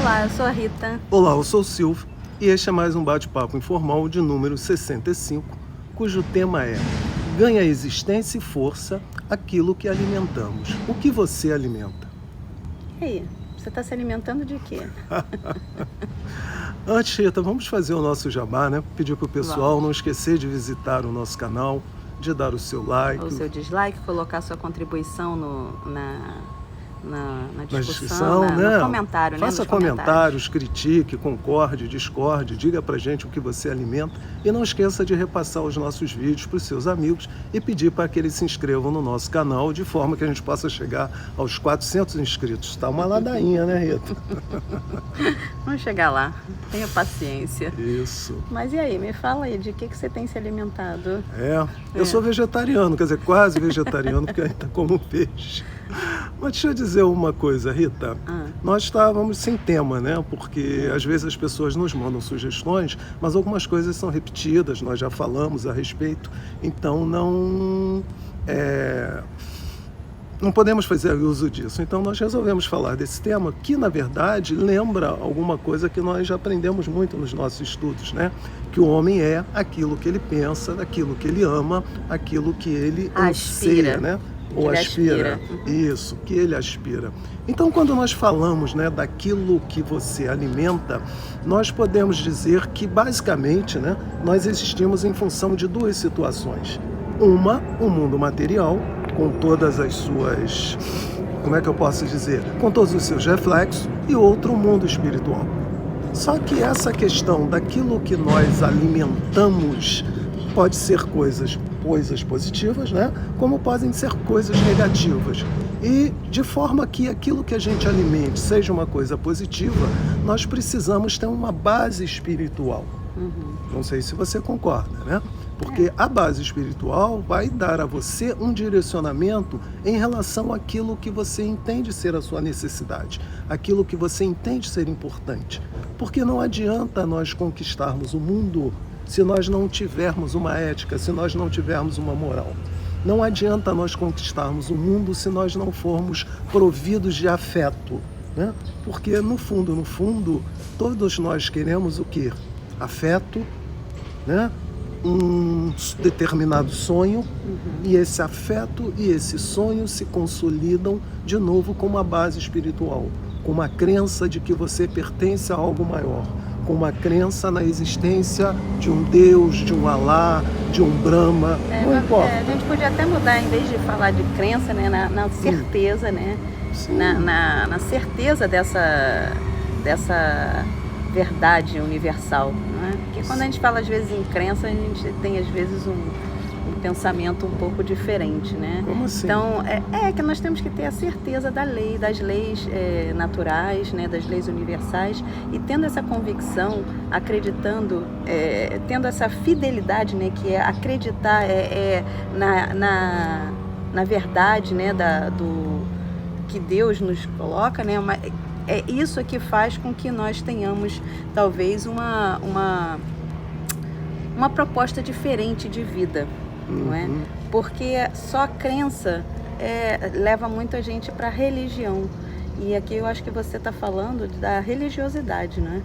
Olá, eu sou a Rita. Olá, eu sou o Silvio e este é mais um bate-papo informal de número 65, cujo tema é: ganha existência e força aquilo que alimentamos. O que você alimenta? E aí, você está se alimentando de quê? Antes, Rita, vamos fazer o nosso jabá, né? Pedir para o pessoal Vamos. não esquecer de visitar o nosso canal, de dar o seu like. O seu dislike, colocar sua contribuição na Na discussão, descrição, né? no comentário, Faça nos comentários. comentários, critique, concorde, discorde, diga pra gente o que você alimenta e não esqueça de repassar os nossos vídeos para os seus amigos e pedir para que eles se inscrevam no nosso canal de forma que a gente possa chegar aos 400 inscritos. Tá uma ladainha, né, Rita? Vamos chegar lá, tenha paciência. Isso. Mas e aí, me fala aí, de que você tem se alimentado? Eu sou vegetariano, quer dizer, quase vegetariano, porque ainda como peixe. Mas deixa eu dizer uma coisa, Rita. Nós estávamos sem tema, né? Porque às vezes as pessoas nos mandam sugestões, mas algumas coisas são repetidas, nós já falamos a respeito, então não podemos fazer uso disso. Então nós resolvemos falar desse tema que, na verdade, lembra alguma coisa que nós já aprendemos muito nos nossos estudos, né? Que o homem é aquilo que ele pensa, aquilo que ele ama, aquilo que ele anseia, né? Ou aspira. Isso, que ele aspira. Então, quando nós falamos, né, daquilo que você alimenta, nós podemos dizer que, basicamente, né, nós existimos em função de duas situações. Uma, o mundo material, com todas as suas, como é que eu posso dizer? Com todos os seus reflexos, e outro, o mundo espiritual. Só que essa questão daquilo que nós alimentamos pode ser coisas positivas, né? Como podem ser coisas negativas. E de forma que aquilo que a gente alimente seja uma coisa positiva, nós precisamos ter uma base espiritual. Não sei se você concorda, né? Porque a base espiritual vai dar a você um direcionamento em relação àquilo que você entende ser a sua necessidade, aquilo que você entende ser importante. Porque não adianta nós conquistarmos o mundo se nós não tivermos uma ética, se nós não tivermos uma moral. Não adianta nós conquistarmos o mundo se nós não formos providos de afeto, né? Porque no fundo, todos nós queremos o quê? Afeto, né? Um determinado sonho, e esse afeto e esse sonho se consolidam de novo com uma base espiritual, com uma crença de que você pertence a algo maior, com uma crença na existência de um Deus, de um Alá, de um Brahma, não importa. A gente podia até mudar, em vez de falar de crença, né, na certeza, né? Na certeza dessa verdade universal, não é? Porque quando a gente fala às vezes em crença, a gente tem às vezes um pensamento um pouco diferente, né? Como assim? Então, é que nós temos que ter a certeza das leis naturais, né, das leis universais, e tendo essa convicção, acreditando, tendo essa fidelidade, né, que é acreditar na verdade, né, do que Deus nos coloca, né? É isso que faz com que nós tenhamos talvez uma proposta diferente de vida, não é? Porque só a crença leva muita gente para a religião. E aqui eu acho que você está falando da religiosidade, né?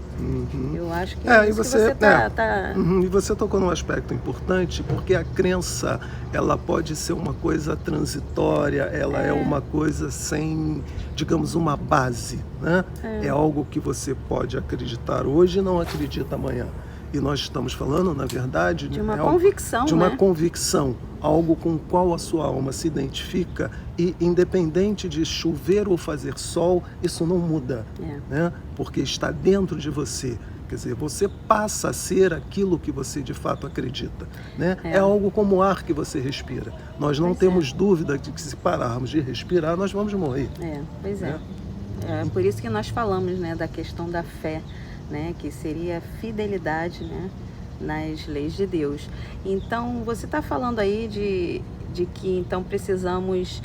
Eu acho que é isso que você está... E você tocou num aspecto importante, porque a crença, ela pode ser uma coisa transitória, ela é uma coisa sem, digamos, uma base, né? É algo que você pode acreditar hoje e não acredita amanhã. E nós estamos falando, na verdade, de uma convicção, de uma convicção, algo com o qual a sua alma se identifica, e independente de chover ou fazer sol, isso não muda, né? Porque está dentro de você. Quer dizer, você passa a ser aquilo que você de fato acredita, né? É algo como o ar que você respira. Nós não temos dúvida de que se pararmos de respirar, nós vamos morrer. É por isso que nós falamos, né, da questão da fé, né, que seria fidelidade, né, nas leis de Deus. Então, você está falando aí de que então precisamos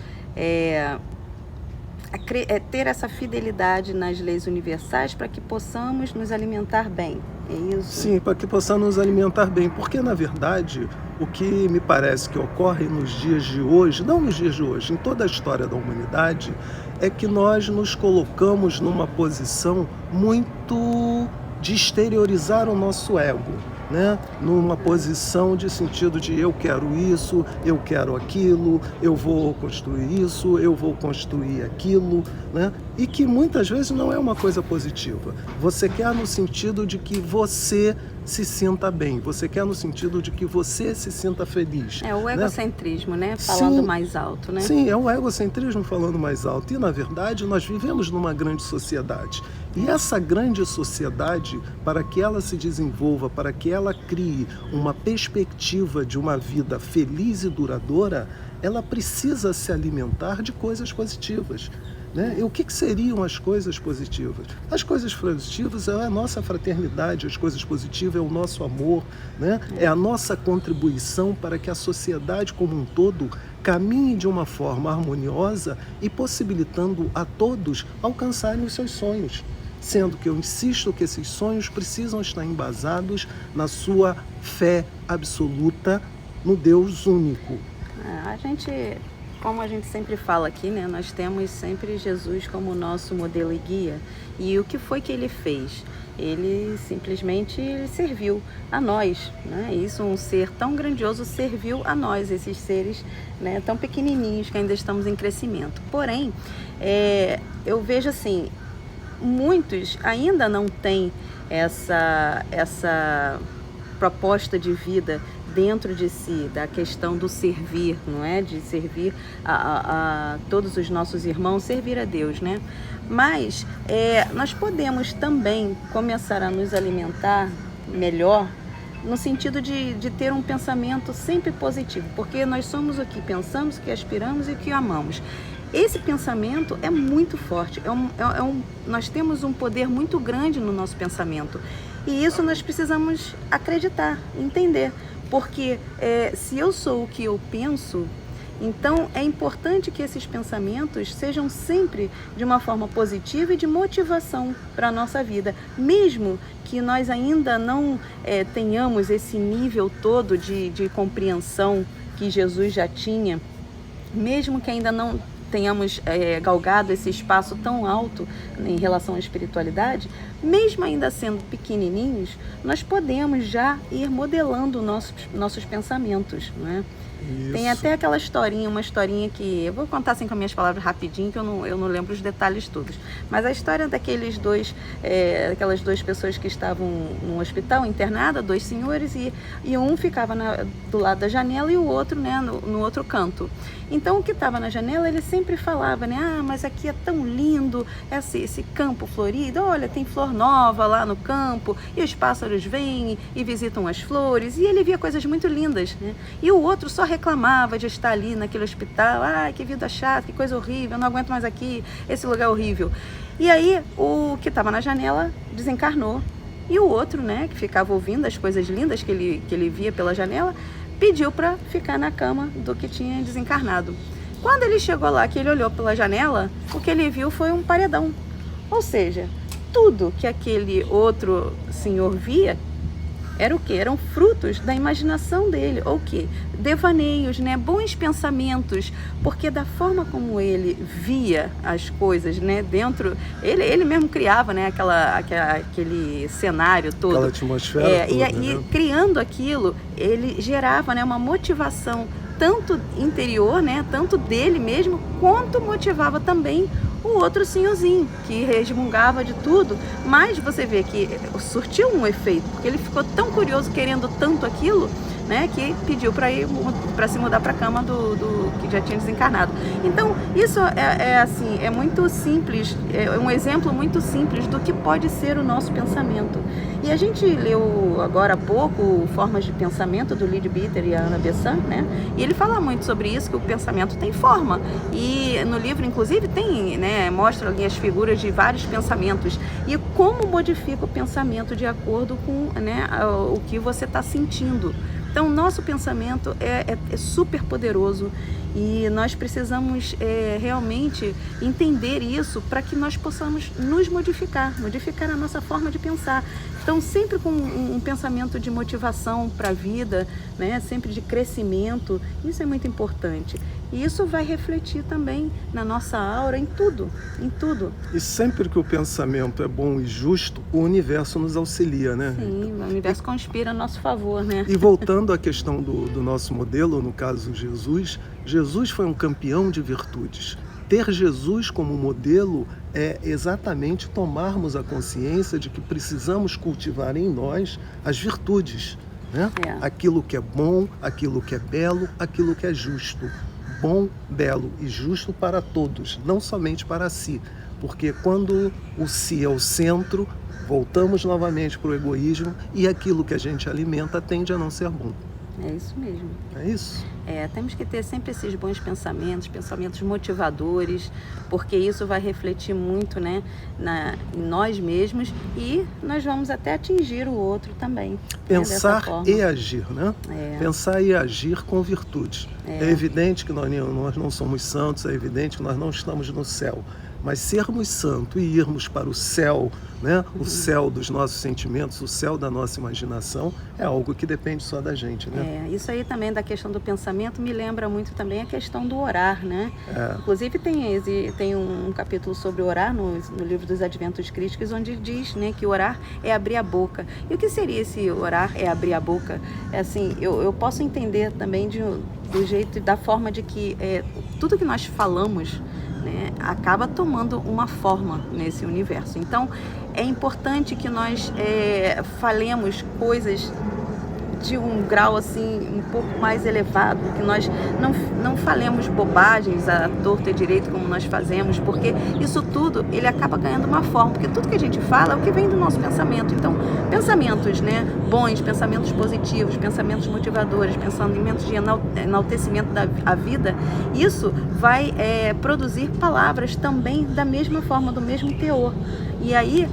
ter essa fidelidade nas leis universais para que possamos nos alimentar bem, é isso? Sim, para que possamos nos alimentar bem, porque na verdade O que me parece que ocorre nos dias de hoje, não nos dias de hoje, em toda a história da humanidade, é que nós nos colocamos numa posição muito de exteriorizar o nosso ego, né? Numa posição de sentido de eu quero isso, eu quero aquilo, eu vou construir isso, eu vou construir aquilo, né? E que muitas vezes não é uma coisa positiva. Você quer no sentido de que você se sinta bem, você quer no sentido de que você se sinta feliz. É o egocentrismo, né? Sim, Mais alto, né? sim, é o egocentrismo falando mais alto. E, na verdade, nós vivemos numa grande sociedade. E essa grande sociedade, para que ela se desenvolva, para que ela crie uma perspectiva de uma vida feliz e duradoura, ela precisa se alimentar de coisas positivas. Né? E o que seriam as coisas positivas? As coisas positivas é a nossa fraternidade, as coisas positivas é o nosso amor, né? É a nossa contribuição para que a sociedade como um todo caminhe de uma forma harmoniosa e possibilitando a todos alcançarem os seus sonhos. Sendo que eu insisto que esses sonhos precisam estar embasados na sua fé absoluta no Deus único. Como a gente sempre fala aqui, né, nós temos sempre Jesus como nosso modelo e guia. E o que foi que ele fez? Ele simplesmente serviu a nós, né? Isso, um ser tão grandioso serviu a nós, esses seres, né, tão pequenininhos que ainda estamos em crescimento. Porém, eu vejo assim, muitos ainda não têm essa proposta de vida dentro de si, da questão do servir, não é? De servir a todos os nossos irmãos, servir a Deus, né? Mas nós podemos também começar a nos alimentar melhor no sentido de ter um pensamento sempre positivo, porque nós somos o que pensamos, o que aspiramos e o que amamos. Esse pensamento é muito forte, nós temos um poder muito grande no nosso pensamento e isso nós precisamos acreditar, entender, porque se eu sou o que eu penso, então é importante que esses pensamentos sejam sempre de uma forma positiva e de motivação para a nossa vida, mesmo que nós ainda não tenhamos esse nível todo de compreensão que Jesus já tinha, mesmo que ainda não tenhamos galgado esse espaço tão alto em relação à espiritualidade, mesmo ainda sendo pequenininhos, nós podemos já ir modelando nossos pensamentos, não é? Isso. Tem até uma historinha que eu vou contar assim com as minhas palavras rapidinho, que eu não lembro os detalhes todos. Mas a história daquelas duas pessoas que estavam no hospital internada, dois senhores, e um ficava do lado da janela e o outro, né, no outro canto. Então o que estava na janela, ele sempre falava, né, mas aqui é tão lindo, esse campo florido, olha, tem flor nova lá no campo, e os pássaros vêm e visitam as flores, e ele via coisas muito lindas, né? E o outro só reclamava de estar ali naquele hospital, que vida chata, que coisa horrível, eu não aguento mais aqui, esse lugar é horrível. E aí o que estava na janela desencarnou, e o outro, né, que ficava ouvindo as coisas lindas que ele via pela janela, pediu para ficar na cama do que tinha desencarnado. Quando ele chegou lá, que ele olhou pela janela, o que ele viu foi um paredão. Ou seja, tudo que aquele outro senhor via era o quê? Eram frutos da imaginação dele, ou o quê? Devaneios, né? Bons pensamentos, porque da forma como ele via as coisas, né? Dentro, ele mesmo criava, né? Aquele cenário todo. Aquela atmosfera toda, e criando aquilo, ele gerava, né, uma motivação tanto interior, né? Tanto dele mesmo, quanto motivava também o outro senhorzinho, que resmungava de tudo, mas você vê que surtiu um efeito, porque ele ficou tão curioso, querendo tanto aquilo, né, que pediu para se mudar para a cama do que já tinha desencarnado. Então, isso assim, é muito simples, é um exemplo muito simples do que pode ser o nosso pensamento. E a gente leu agora há pouco Formas de Pensamento, do Leadbeater e a Ana Bessan, né? E ele fala muito sobre isso, que o pensamento tem forma. E no livro, inclusive, tem, né, mostra ali as figuras de vários pensamentos e como modifica o pensamento de acordo com, né, o que você está sentindo. Então, nosso pensamento é super poderoso e nós precisamos realmente entender isso para que nós possamos nos modificar a nossa forma de pensar. Então, sempre com um pensamento de motivação para a vida, né? Sempre de crescimento, isso é muito importante. E isso vai refletir também na nossa aura, em tudo, em tudo. E sempre que o pensamento é bom e justo, o universo nos auxilia, né? Sim, o universo conspira a nosso favor, né? E voltando à questão do nosso modelo, no caso Jesus, Jesus foi um campeão de virtudes. Ter Jesus como modelo é exatamente tomarmos a consciência de que precisamos cultivar em nós as virtudes, né? Aquilo que é bom, aquilo que é belo, aquilo que é justo. Bom, belo e justo para todos, não somente para si. Porque quando o si é o centro, voltamos novamente para o egoísmo e aquilo que a gente alimenta tende a não ser bom. É isso mesmo. É isso? Temos que ter sempre esses bons pensamentos motivadores, porque isso vai refletir muito, né, em nós mesmos e nós vamos até atingir o outro também. Pensar e agir, né? Pensar e agir com virtude. É evidente que nós não somos santos, é evidente que nós não estamos no céu. Mas sermos santos e irmos para o céu, né? O céu dos nossos sentimentos, o céu da nossa imaginação, é algo que depende só da gente, né? Isso aí também da questão do pensamento me lembra muito também a questão do orar, né? Inclusive tem um capítulo sobre orar no livro dos Adventos Críticos, onde diz, né, que orar é abrir a boca. E o que seria esse orar é abrir a boca? Assim, eu posso entender também do jeito, da forma de que tudo que nós falamos, né, acaba tomando uma forma nesse universo. Então, é importante que nós falemos coisas de um grau assim um pouco mais elevado, que nós não falemos bobagens à torta e direito como nós fazemos, porque isso tudo ele acaba ganhando uma forma, porque tudo que a gente fala é o que vem do nosso pensamento. Então, pensamentos, né, bons, pensamentos positivos, pensamentos motivadores, pensamentos de enaltecimento da vida, isso vai produzir palavras também da mesma forma, do mesmo teor. E aí,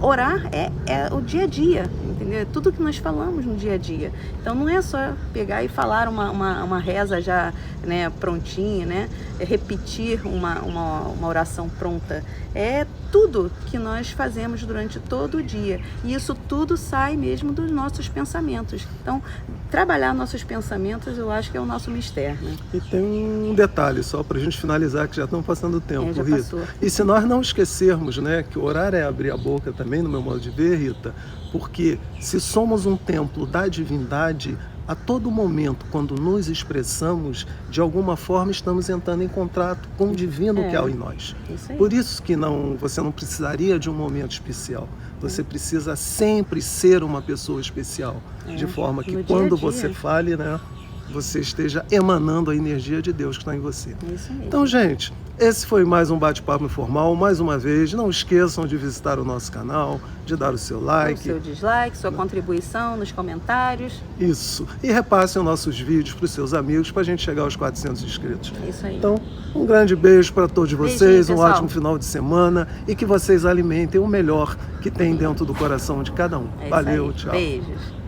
orar é o dia a dia, entendeu? É tudo que nós falamos no dia a dia. Então, não é só pegar e falar uma reza já, né, prontinha, né? Repetir uma oração pronta. É tudo que nós fazemos durante todo o dia. E isso tudo sai mesmo dos nossos pensamentos. Então, trabalhar nossos pensamentos, eu acho que é o nosso mistério, né? E tem um detalhe só para a gente finalizar, que já estamos passando o tempo, já Rita. Passou. E se nós não esquecermos, né, que orar é abrir a boca também, no meu modo de ver, Rita, porque se somos um templo da divindade, a todo momento, quando nos expressamos, de alguma forma estamos entrando em contato com o divino que há em nós. Isso aí. Por isso que você não precisaria de um momento especial. Você precisa sempre ser uma pessoa especial, de forma que quando você fale, né, você esteja emanando a energia de Deus que está em você. Isso mesmo. Então, gente, esse foi mais um bate-papo informal. Mais uma vez, não esqueçam de visitar o nosso canal, de dar o seu like. O seu dislike, sua contribuição nos comentários. Isso. E repassem os nossos vídeos para os seus amigos para a gente chegar aos 400 inscritos. Isso aí. Então, um grande beijo para todos vocês, Beijinho, um pessoal. ótimo final de semana e que vocês alimentem o melhor que tem dentro do coração de cada um. Valeu, tchau. Beijos.